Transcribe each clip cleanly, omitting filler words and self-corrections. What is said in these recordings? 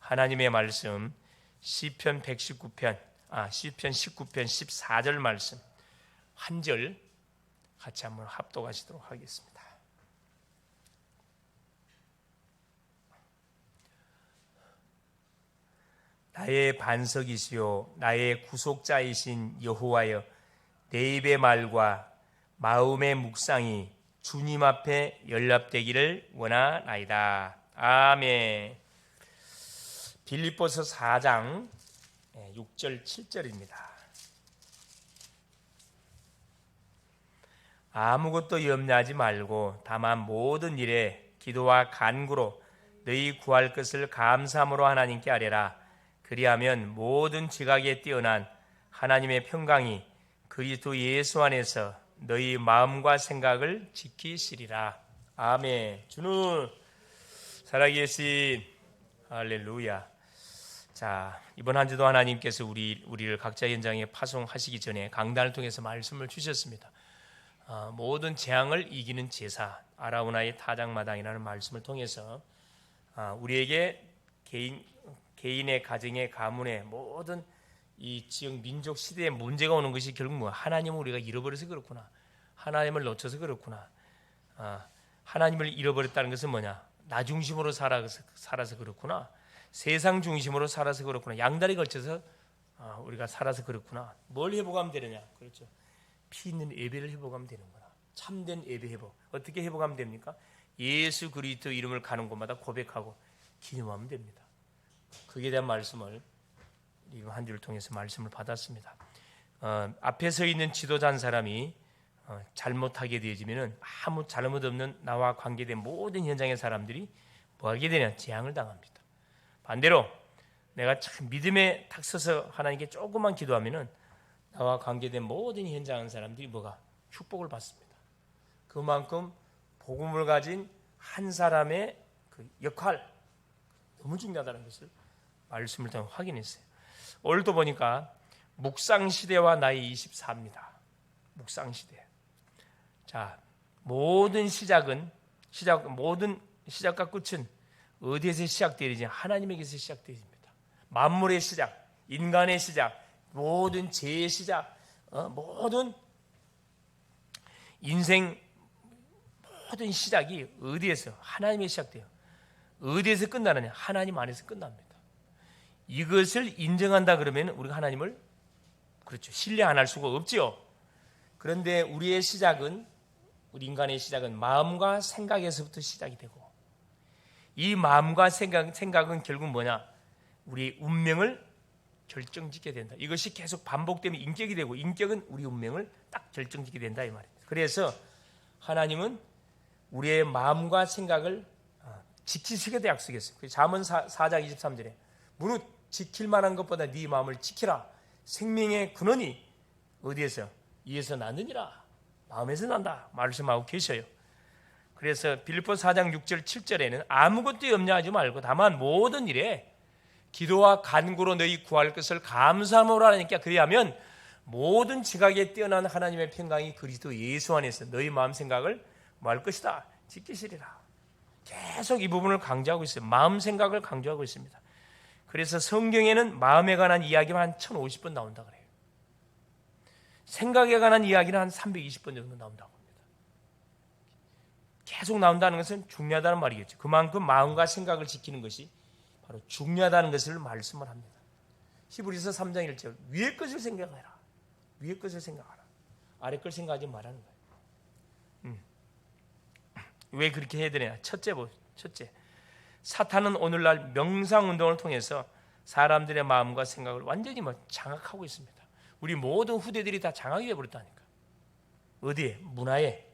하나님의 말씀 시편 19편 14절 말씀 한 절 같이 한번 합독하시도록 하겠습니다. 나의 반석이시요 나의 구속자이신 여호와여, 내 입의 말과 마음의 묵상이 주님 앞에 연락되기를 원하나이다. 아멘. 빌립보서 4장 6절 7절입니다. 아무것도 염려하지 말고 다만 모든 일에 기도와 간구로 너희 구할 것을 감사함으로 하나님께 아뢰라. 그리하면 모든 지각에 뛰어난 하나님의 평강이 그리스도 예수 안에서 너희 마음과 생각을 지키시리라. 아멘. 주는 살아계신 할렐루야. 자, 이번 한 주도 하나님께서 우리를 각자 현장에 파송하시기 전에 강단을 통해서 말씀을 주셨습니다. 모든 재앙을 이기는 제사, 아라우나의 타작마당이라는 말씀을 통해서 우리에게 개인의 가정의 가문의 모든 이 지역 민족 시대에 문제가 오는 것이 결국 뭐 하나님을 우리가 잃어버려서 그렇구나, 하나님을 놓쳐서 그렇구나. 하나님을 잃어버렸다는 것은 뭐냐? 나 중심으로 살아서 그렇구나, 세상 중심으로 살아서 그렇구나, 양다리 걸쳐서 우리가 살아서 그렇구나. 뭘 회복하면 되느냐? 그렇죠. 피 있는 예배를 회복하면 되는구나. 참된 예배 회복. 어떻게 회복하면 됩니까? 예수 그리스도 이름을 가는 곳마다 고백하고 기념하면 됩니다. 그에 대한 말씀을 이번 한 주를 통해서 말씀을 받았습니다. 앞에 서 있는 지도자 한 사람이 잘못하게 되어지면 아무 잘못 없는 나와 관계된 모든 현장의 사람들이 뭐 하게 되냐? 재앙을 당합니다. 반대로 내가 참 믿음에 탁 서서 하나님께 조금만 기도하면은 나와 관계된 모든 현장의 사람들이 뭐가? 축복을 받습니다. 그만큼 복음을 가진 한 사람의 그 역할 너무 중요하다는 것을 말씀을 통해 확인했어요. 오늘도 보니까 묵상시대와 나이 24입니다. 묵상시대. 자, 모든 모든 시작과 끝은 어디에서 시작되는지 하나님에게서 시작됩니다. 만물의 시작, 인간의 시작, 모든 죄의 시작, 모든 인생 모든 시작이 어디에서? 하나님의 시작돼요. 어디에서 끝나느냐? 하나님 안에서 끝납니다. 이것을 인정한다 그러면 우리가 하나님을 그렇죠, 신뢰 안 할 수가 없지요. 그런데 우리 인간의 시작은 마음과 생각에서부터 시작이 되고, 이 마음과 생각은 결국 뭐냐? 우리 운명을 결정짓게 된다. 이것이 계속 반복되면 인격이 되고, 인격은 우리 운명을 딱 결정짓게 된다 이 말입니다. 그래서 하나님은 우리의 마음과 생각을 지키시겠다 약속했어요. 잠언 4장 23절에 무릇 지킬 만한 것보다 네 마음을 지키라. 생명의 근원이 어디에서? 이에서 나느니라. 마음에서 난다 말씀하고 계셔요. 그래서 빌립보서 4장 6절 7절에는 아무것도 염려하지 말고 다만 모든 일에 기도와 간구로 너희 구할 것을 감사함으로 하나님께 그리하면 모든 지각에 뛰어난 하나님의 평강이 그리스도 예수 안에서 너희 마음 생각을 뭐 할 것이다? 지키시리라. 계속 이 부분을 강조하고 있어요. 마음 생각을 강조하고 있습니다. 그래서 성경에는 마음에 관한 이야기만 한 1050번 나온다 그래요. 생각에 관한 이야기는 한 320번 정도 나온다고 합니다. 계속 나온다는 것은 중요하다는 말이겠죠. 그만큼 마음과 생각을 지키는 것이 바로 중요하다는 것을 말씀을 합니다. 히브리서 3장 1절 위의 것을 생각하라. 위의 것을 생각하라. 아래 걸 생각하지 말라는 거예요. 왜 그렇게 해야 되냐? 첫째, 사탄은 오늘날 명상운동을 통해서 사람들의 마음과 생각을 완전히 장악하고 있습니다. 우리 모든 후대들이 다 장악이 되어버렸다니까. 어디에? 문화에.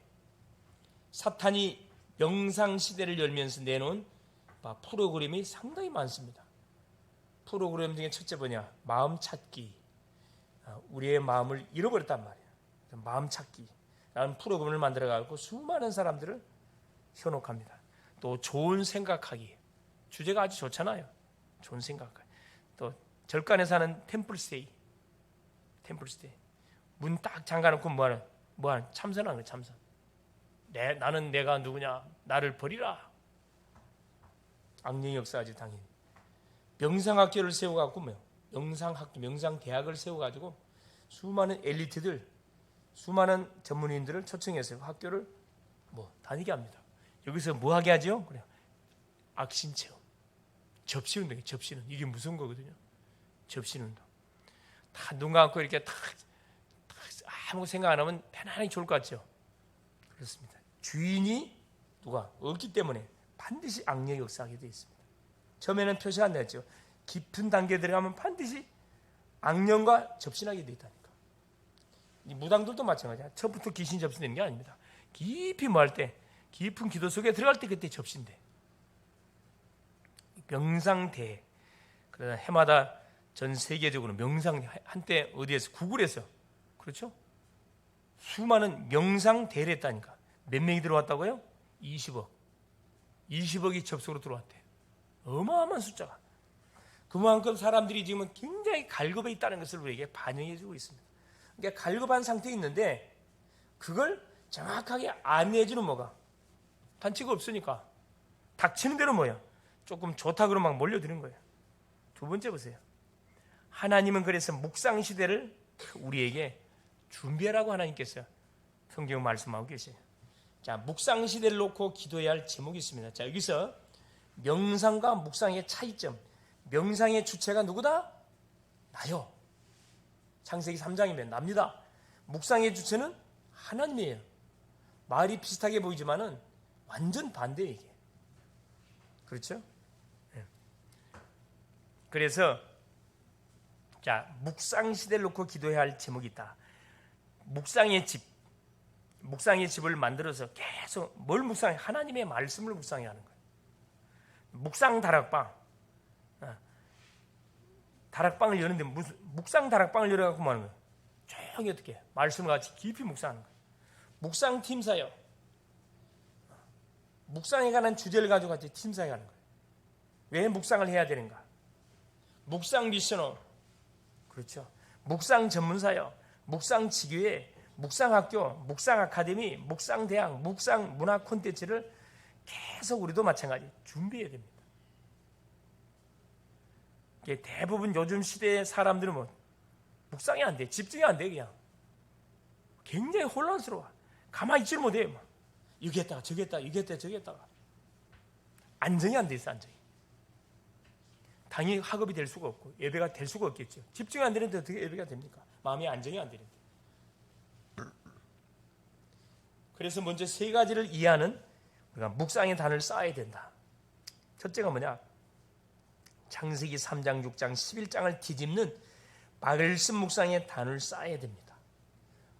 사탄이 명상시대를 열면서 내놓은 프로그램이 상당히 많습니다. 프로그램 중에 첫째 뭐냐? 마음 찾기. 우리의 마음을 잃어버렸단 말이에요. 마음 찾기라는 프로그램을 만들어가지고 수많은 사람들을 현혹합니다. 또 좋은 생각하기. 주제가 아주 좋잖아요. 좋은 생각하기. 또 절간에 사는 템플스테이. 문 딱 잠가놓고 뭐하는 참선하는 거예요. 참선. 나는 내가 누구냐? 나를 버리라. 악령이 역사하지 당연히. 명상학교를 세워갖고 명상학교, 명상대학을 세워가지고 수많은 엘리트들, 수많은 전문인들을 초청해서 학교를 다니게 합니다. 여기서 뭐 하게 하죠? 그래요. 악신 체험, 접시운동이에요. 접시는 이게 무서운 거거든요. 접시운동. 다 눈 감고 이렇게 다 아무 생각 안 하면 편안하게 좋을 것 같죠. 그렇습니다. 주인이 누가 없기 때문에 반드시 악력이 역사하게 되어 있습니다. 처음에는 표시 안 됐죠. 깊은 단계에 들어가면 반드시 악령과 접신하게 되어 있다니까. 이 무당들도 마찬가지야. 처음부터 귀신 접신되는 게 아닙니다. 깊이 할 때, 깊은 기도 속에 들어갈 때 그때 접신돼. 명상대. 그러나 해마다 전 세계적으로 명상, 한때 어디에서 구글에서, 그렇죠? 수많은 명상대를 했다니까. 몇 명이 들어왔다고요? 20억. 20억이 접속으로 들어왔대. 어마어마한 숫자가. 그만큼 사람들이 지금은 굉장히 갈급해 있다는 것을 우리에게 반영해 주고 있습니다. 그러니까 갈급한 상태에 있는데 그걸 정확하게 안내해주는 뭐가? 반칙이 없으니까 닥치는 대로 조금 좋다 그러면 막 몰려드는 거예요. 두 번째 보세요. 하나님은 그래서 묵상 시대를 우리에게 준비하라고 하나님께서 성경 말씀하고 계세요. 자, 묵상 시대를 놓고 기도해야 할 제목이 있습니다. 자, 여기서 명상과 묵상의 차이점. 명상의 주체가 누구다? 나요. 창세기 3장이면 납니다. 묵상의 주체는 하나님이에요. 말이 비슷하게 보이지만은 완전 반대예요, 이게. 그렇죠? 네. 그래서 자, 묵상 시대를 놓고 기도해야 할 제목이 있다. 묵상의 집을 만들어서 계속 뭘 묵상해? 하나님의 말씀을 묵상해야 하는 거예요. 묵상 다락방. 다락방을 여는데 무슨 묵상 다락방을 열어갖고 뭐 하는 거예요? 조용히 어떻게 말씀을 같이 깊이 묵상하는 거예요. 묵상 팀사요. 묵상에 관한 주제를 가지고 같이 팀사에 가는 거예요. 왜 묵상을 해야 되는가? 묵상 미션호. 그렇죠. 묵상 전문사요. 묵상 지교회, 묵상 학교, 묵상 아카데미, 묵상 대학, 묵상 문화 콘텐츠를 계속 우리도 마찬가지 준비해야 됩니다. 대부분 요즘 시대의 사람들은 묵상이 안 돼. 집중이 안 돼, 그냥. 굉장히 혼란스러워. 가만히 있지를 못해. 여기 했다가 저기 했다가 여기 했다가 저기 했다가. 안정이 안 돼 있어, 안정이. 당연히 학업이 될 수가 없고 예배가 될 수가 없겠죠. 집중이 안 되는데 어떻게 예배가 됩니까? 마음이 안정이 안 되는데. 그래서 먼저 세 가지를 이해하는 우리가 묵상의 단을 쌓아야 된다. 첫째가 뭐냐? 창세기 3장, 6장, 11장을 뒤집는 말씀 묵상의 단을 쌓아야 됩니다.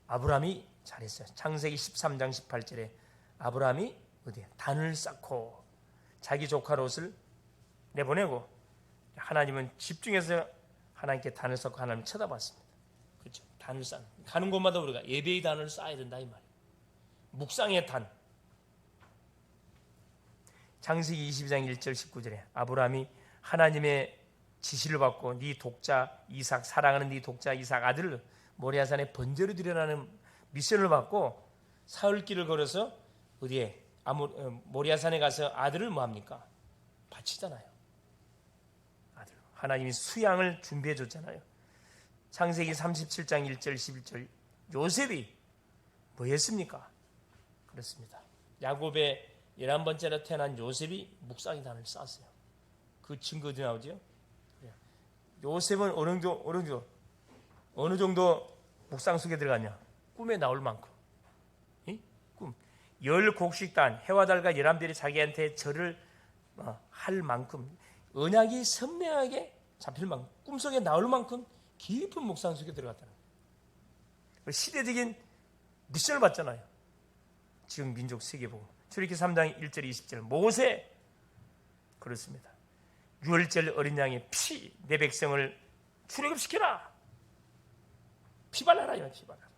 아브라함이 잘했어요. 창세기 13장 18절에 아브라함이 단을 쌓고 자기 조카 롯을 내보내고 하나님은 집중해서 하나님께 단을 쌓고 하나님을 쳐다봤습니다. 그렇죠? 단을 쌓는. 가는 곳마다 우리가 예배의 단을 쌓아야 된다 이 말이에요. 묵상의 단. 창세기 22장 1절 19절에 아브라함이 하나님의 지시를 받고 네 독자 이삭, 사랑하는 네 독자 이삭 아들을 모리아산에 번제로 드리라는 미션을 받고 사흘길을 걸어서 어디에 모리아산에 가서 아들을 뭐합니까? 바치잖아요. 아들. 하나님이 수양을 준비해 줬잖아요. 창세기 37장 1절 11절 요셉이 뭐 했습니까? 그렇습니다. 야곱의 11번째로 태어난 요셉이 묵상의 단을 쌓았어요. 그 증거 어디 나오죠? 요셉은 어느 정도 묵상 속에 들어갔냐? 꿈에 나올 만큼. 꿈. 10곡식단, 해와 달과 11별이 자기한테 절을 할 만큼 언약이 선명하게 잡힐 만큼 꿈속에 나올 만큼 깊은 묵상 속에 들어갔다는 거예요. 시대적인 미션을 받잖아요. 지금 민족 세계복음. 출애굽기 3장 1절 20절 모세 그렇습니다. 유월절 어린 양의 피 내 백성을 출애굽시켜라. 피 발라라. 피 발라라.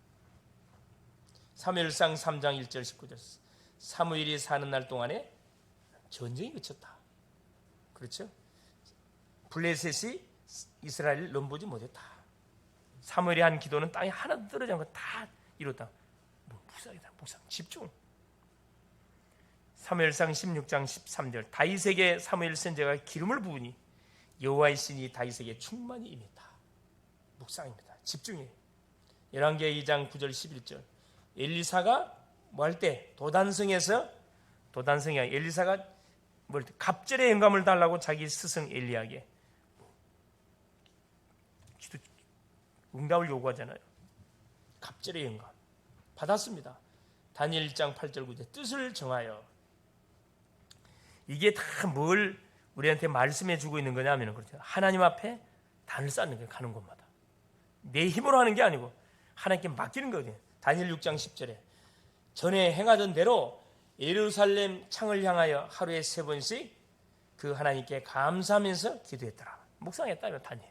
사무엘상 3장 1절 19절 사무엘이 사는 날 동안에 전쟁이 그쳤다. 그렇죠? 블레셋이 이스라엘을 넘보지 못했다. 사무엘이 한 기도는 땅에 하나도 떨어지지 않고 다 이뤘다. 묵상이다. 묵상. 집중. 사무엘상 16장 13절 다윗에게 사무엘 선지자가 기름을 부으니 여호와의 신이 다윗에게 충만히 임했다. 묵상입니다. 집중해. 열왕기하 2장 9절 11절. 엘리사가 뭐 할 때 도단성이 엘리사가 갑절의 영감을 달라고 자기 스승 엘리야에게 응답을 요구하잖아요. 갑절의 영감 받았습니다. 다니엘 1장 8절 9절 뜻을 정하여. 이게 다 뭘 우리한테 말씀해 주고 있는 거냐면 그렇죠. 하나님 앞에 단을 쌓는 거예요. 가는 곳마다 내 힘으로 하는 게 아니고 하나님께 맡기는 거거든요. 다니엘 6장 10절에 전에 행하던 대로 예루살렘 창을 향하여 하루에 3번씩 그 하나님께 감사하면서 기도했더라. 묵상했다며. 다니엘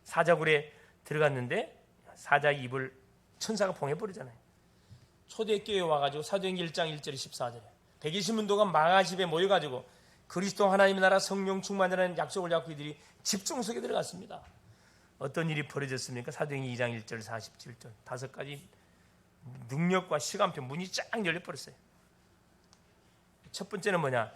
사자굴에 들어갔는데 사자 입을 천사가 봉해버리잖아요. 초대교회에 와가지고 사도행전 1장 1절 14절에 120문도가 마가집에 모여가지고 그리스도 하나님의 나라 성령 충만이라는 약속을 잡고 이들이 집중 속에 들어갔습니다. 어떤 일이 벌어졌습니까? 사도행전 2장 1절 47절 5가지 능력과 시간표 문이 쫙 열려버렸어요. 첫 번째는 뭐냐?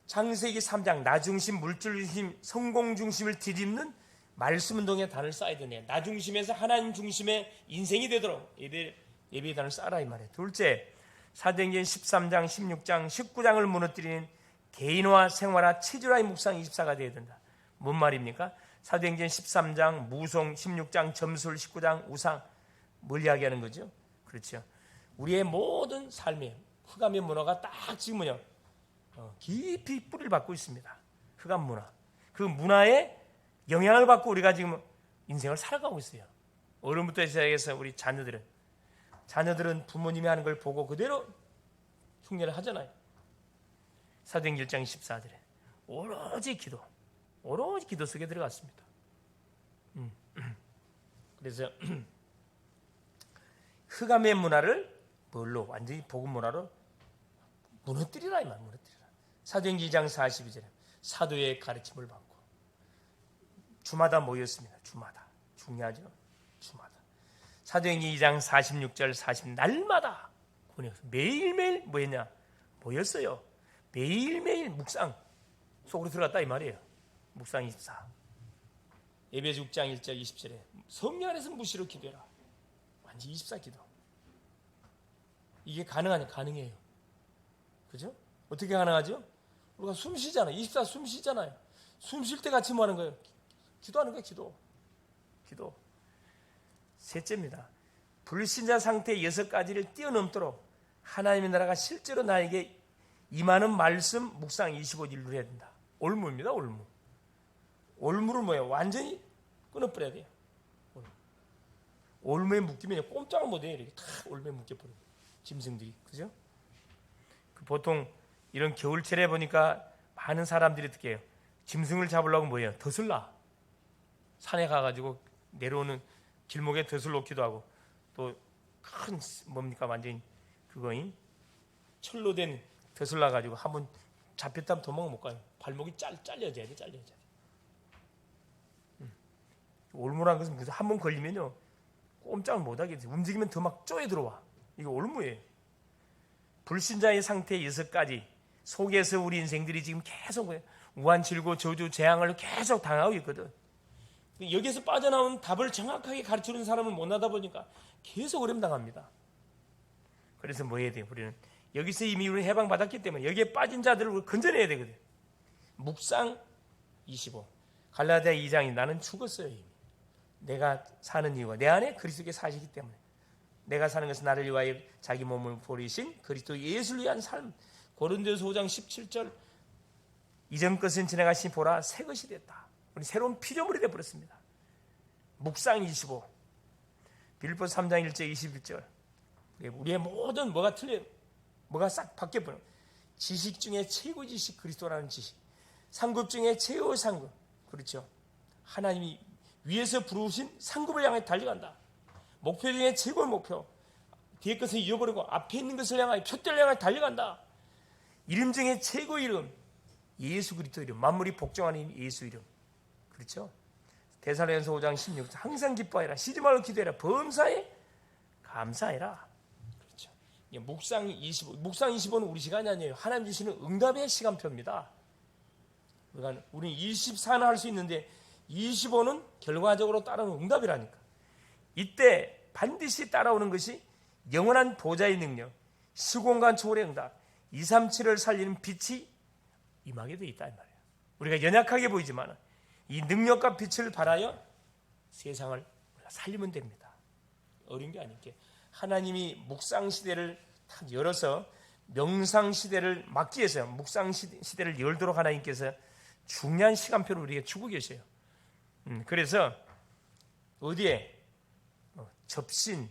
창세기 3장 나 중심, 물질 중심, 성공 중심을 뒤집는 말씀 운동의 단을 쌓아야 되네. 나 중심에서 하나님 중심의 인생이 되도록 예배의 단을 쌓아라 이 말이에요. 둘째, 사도행전 13장, 16장, 19장을 무너뜨리는 개인화, 생활화, 체질화의 묵상 24가 되어야 된다. 뭔 말입니까? 사도행전 13장 무송, 16장 점술, 19장 우상 뭘 이야기하는 거죠? 그렇죠. 우리의 모든 삶의 흑암의 문화가 딱 지금 뭐냐 깊이 뿌리를 받고 있습니다. 흑암 문화. 그 문화에 영향을 받고 우리가 지금 인생을 살아가고 있어요. 어른부터 시작해서 우리 자녀들은 부모님이 하는 걸 보고 그대로 흉내를 하잖아요. 사도행전 1장 14절에 오로지 기도 속에 들어갔습니다. 그래서 흑암의 문화를 뭘로 완전히 복음 문화로 무너뜨리라 이 말. 무너뜨리라. 사도행전 2장 42절에 사도의 가르침을 받고 주마다 모였습니다. 주마다 중요하죠. 주마다. 사도행전 2장 46절 40 날마다 매일매일 뭐였냐 모였어요. 매일매일 묵상 속으로 들어갔다 이 말이에요. 묵상 24. 에베소 6장 1절 20절에 성령 안에서 무시로 기도해라. 완전 24 기도. 이게 가능하냐? 가능해요. 그죠? 어떻게 가능하죠? 우리가 숨 쉬잖아요. 24 숨 쉬잖아요. 숨 쉴 때 같이 뭐 하는 거예요? 기도하는 거예요. 기도. 셋째입니다. 불신자 상태 6가지를 뛰어넘도록 하나님의 나라가 실제로 나에게 임하는 말씀 묵상 25일로 해야 된다. 올무입니다. 올무를 뭐예요? 완전히 끊어버려야 돼요. 올무에 묶이면 꼼짝을 못해요. 이렇게 다 올무에 묶여버려요. 짐승들이. 그죠? 보통 이런 겨울철에 보니까 많은 사람들이 어떻게 해요? 짐승을 잡으려고 뭐예요? 덫을 놔. 산에 가가지고 내려오는 길목에 덫을 놓기도 하고 또 큰 뭡니까? 완전히 그거인 철로 된 덫을 놔가지고 한번 잡혔다면 도망을 못 가요. 발목이 잘려져야 돼. 올무라는 것은 한번 걸리면요 꼼짝을 못하게 돼. 움직이면 더 막 쪼에 들어와. 이게 올무예요. 불신자의 상태 6가지 속에서 우리 인생들이 지금 계속 우한질고 저주 재앙을 계속 당하고 있거든. 여기서 빠져나온 답을 정확하게 가르쳐주는 사람을 못 나다 보니까 계속 어려움 당합니다. 그래서 뭐 해야 돼요? 우리는 여기서 이미 우리 해방받았기 때문에 여기에 빠진 자들을 건져내야 되거든. 묵상 25 갈라디아 2장이 나는 죽었어요. 이미. 내가 사는 이유가 내 안에 그리스도께 사시기 때문에 내가 사는 것은 나를 위하여 자기 몸을 버리신 그리스도 예수를 위한 삶. 고린도서 5장 17절 이전 것은 지나가신 보라 새 것이 됐다. 우리 새로운 피조물이 되어버렸습니다. 묵상 25 빌립보서 3장 1절 21절 우리의 모든 뭐가 싹 바뀌어버려. 지식 중에 최고 지식 그리스도라는 지식, 상급 중에 최고 상급. 그렇죠. 하나님이 위에서 부르신 상급을 향해 달려간다. 목표 중에 최고의 목표. 뒤에 것을 잃어버리고 앞에 있는 것을 향하여 표대를 향해 달려간다. 이름 중에 최고의 이름 예수 그리스도 이름. 만물이 복종하는 예수 이름. 그렇죠. 데살로니가서 5장 16절 항상 기뻐하라. 쉬지 말고 기도해라. 범사에 감사해라. 그렇죠. 묵상 25. 묵상 25는 우리 시간이 아니에요. 하나님 주시는 응답의 시간표입니다. 그러니까 우리는 24는 할 수 있는데 25는 결과적으로 따르는 응답이라니까. 이때 반드시 따라오는 것이 영원한 보좌의 능력, 시공간 초월의 응답, 237을 살리는 빛이 임하게 돼 있다 이 말이에요. 우리가 연약하게 보이지만 이 능력과 빛을 발하여 세상을 살리면 됩니다. 어려운 게 아니게 하나님이 묵상 시대를 탁 열어서 명상 시대를 막기 위해서 묵상 시대를 열도록 하나님께서 중요한 시간표를 우리에게 주고 계세요. 그래서 어디에 접신,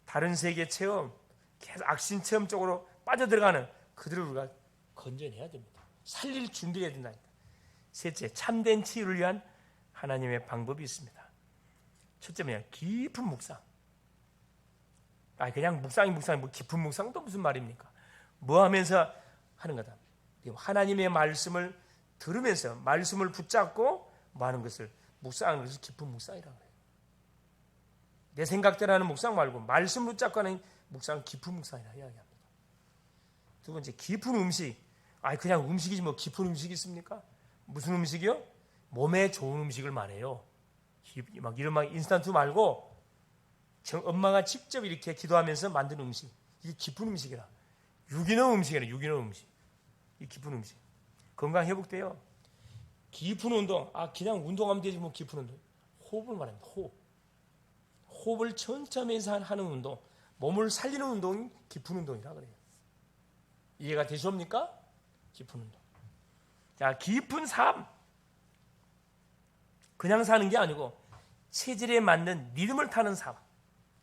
다른 세계 체험, 계속 악신 체험 쪽으로 빠져들어가는 그들을 우리가 건져내야 됩니다. 살릴 준비해야 된다니까. 셋째, 참된 치유를 위한 하나님의 방법이 있습니다. 첫째는 깊은 묵상. 그냥 묵상이 뭐 깊은 묵상도 무슨 말입니까? 뭐 하면서 하는 거다. 하나님의 말씀을 들으면서 말씀을 붙잡고 뭐 하는 것을 묵상하는 것이 깊은 묵상이라고 해요. 내 생각대로 하는 묵상 말고 말씀 붙잡고 하는 묵상은 깊은 묵상이라 이야기합니다. 두 번째, 깊은 음식. 그냥 음식이지 뭐 깊은 음식이 있습니까? 무슨 음식이요? 몸에 좋은 음식을 말해요. 막 이런 인스턴트 말고 엄마가 직접 이렇게 기도하면서 만든 음식. 이게 깊은 음식이라. 유기농 음식이라. 유기농 음식. 이 깊은 음식. 건강 회복돼요. 깊은 운동. 그냥 운동하면 되지 뭐 깊은 운동. 호흡을 말합니다. 호흡을 천천히 하는 운동. 몸을 살리는 운동이 깊은 운동이라 그래요. 이해가 되십니까? 깊은 운동. 자, 깊은 삶. 그냥 사는 게 아니고 체질에 맞는 리듬을 타는 삶.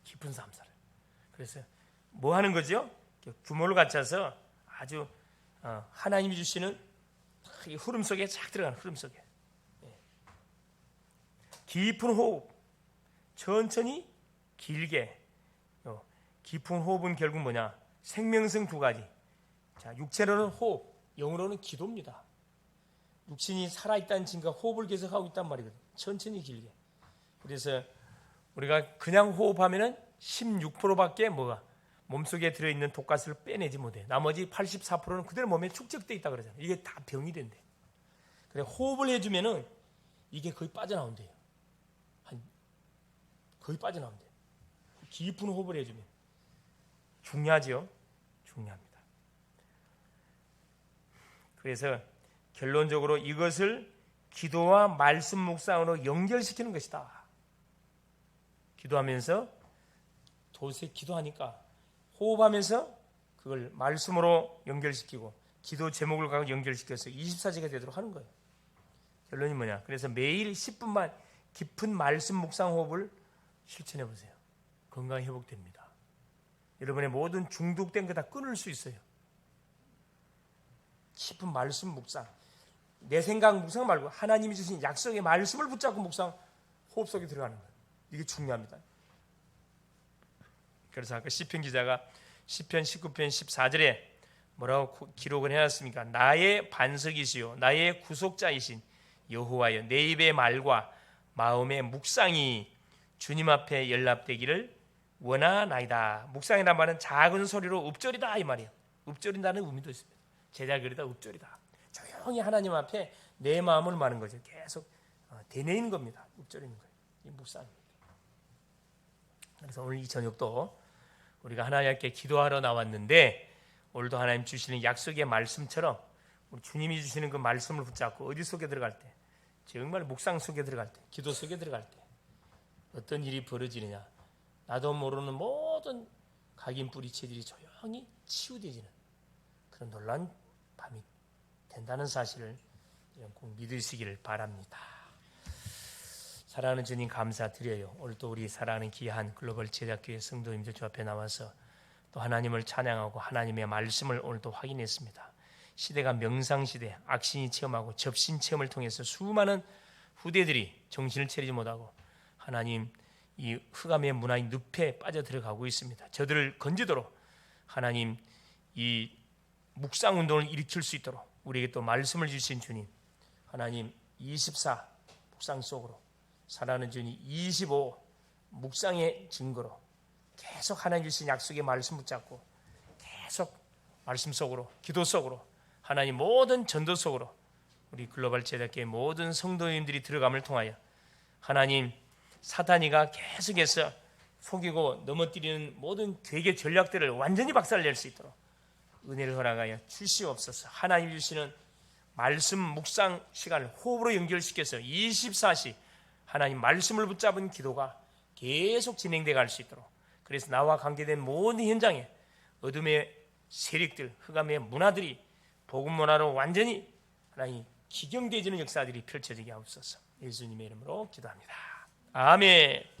깊은 삶 살아요. 그래서 뭐 하는 거죠? 규모를 갖춰서 아주 하나님이 주시는 이 흐름 속에 착 들어가는 흐름 속에 깊은 호흡, 천천히 길게. 깊은 호흡은 결국 뭐냐? 생명성 두 가지. 자, 육체로는 호흡, 영으로는 기도입니다. 육신이 살아있다는 증거, 호흡을 계속하고 있단 말이거든요. 천천히 길게. 그래서 우리가 그냥 호흡하면은 16%밖에 몸속에 들어있는 독가스를 빼내지 못해. 나머지 84%는 그대로 몸에 축적되어 있다 그러잖아요. 이게 다 병이 된대. 그래, 호흡을 해주면은 이게 거의 빠져나온대요. 거의 빠져나온대요. 깊은 호흡을 해주면. 중요하죠? 중요합니다. 그래서 결론적으로 이것을 기도와 말씀 묵상으로 연결시키는 것이다. 기도하면서 도대체 기도하니까 호흡하면서 그걸 말씀으로 연결시키고 기도 제목을 갖고 연결시켜서 24시가 되도록 하는 거예요. 결론이 뭐냐? 그래서 매일 10분만 깊은 말씀 묵상 호흡을 실천해 보세요. 건강이 회복됩니다. 여러분의 모든 중독된 거 다 끊을 수 있어요. 깊은 말씀 묵상. 내 생각 묵상 말고 하나님이 주신 약속의 말씀을 붙잡고 묵상, 호흡 속에 들어가는 거예요. 이게 중요합니다. 그래서 아까 시편 기자가 시편 19편 14절에 뭐라고 기록을 해놨습니까? 나의 반석이시요 나의 구속자이신 여호와여, 내 입의 말과 마음의 묵상이 주님 앞에 연락되기를 원하나이다. 묵상이란 말은 작은 소리로 읊조리다 이 말이에요. 읊조린다는 의미도 있습니다. 제자 그리다 읊조리다. 조용히 하나님 앞에 내 마음을 마는 거죠. 계속 되뇌이는 겁니다. 읊조리는 거예요. 이 묵상입니다. 그래서 오늘 이 저녁도 우리가 하나님께 기도하러 나왔는데 오늘도 하나님 주시는 약속의 말씀처럼 우리 주님이 주시는 그 말씀을 붙잡고 어디 속에 들어갈 때, 정말 묵상 속에 들어갈 때, 기도 속에 들어갈 때 어떤 일이 벌어지느냐, 나도 모르는 모든 각인 뿌리 체질이 조용히 치유되지는 그런 놀라운 밤이 된다는 사실을 꼭 믿으시기를 바랍니다. 사랑하는 주님 감사드려요. 오늘도 우리 사랑하는 귀한 글로벌 제작교회 성도님들 주 앞에 나와서 또 하나님을 찬양하고 하나님의 말씀을 오늘도 확인했습니다. 시대가 명상시대, 악신이 체험하고 접신 체험을 통해서 수많은 후대들이 정신을 차리지 못하고 하나님 이 흑암의 문화의 늪에 빠져들어가고 있습니다. 저들을 건지도록 하나님 이 묵상운동을 일으킬 수 있도록 우리에게 또 말씀을 주신 주님, 하나님 24 묵상 속으로 살아가는 주님 25 묵상의 증거로 계속 하나님 주신 약속의 말씀 붙잡고 계속 말씀 속으로 기도 속으로 하나님 모든 전도 속으로 우리 글로벌 제작교회 모든 성도님들이 들어감을 통하여 하나님 사탄이가 계속해서 속이고 넘어뜨리는 모든 괴계 전략들을 완전히 박살낼 수 있도록 은혜를 허락하여 주시옵소서. 하나님 주시는 말씀 묵상 시간을 호흡으로 연결시켜서 24시 하나님 말씀을 붙잡은 기도가 계속 진행되어 갈 수 있도록, 그래서 나와 관계된 모든 현장에 어둠의 세력들, 흑암의 문화들이 복음 문화로 완전히 하나님 기경되어지는 역사들이 펼쳐지게 하옵소서. 예수님의 이름으로 기도합니다. 아멘.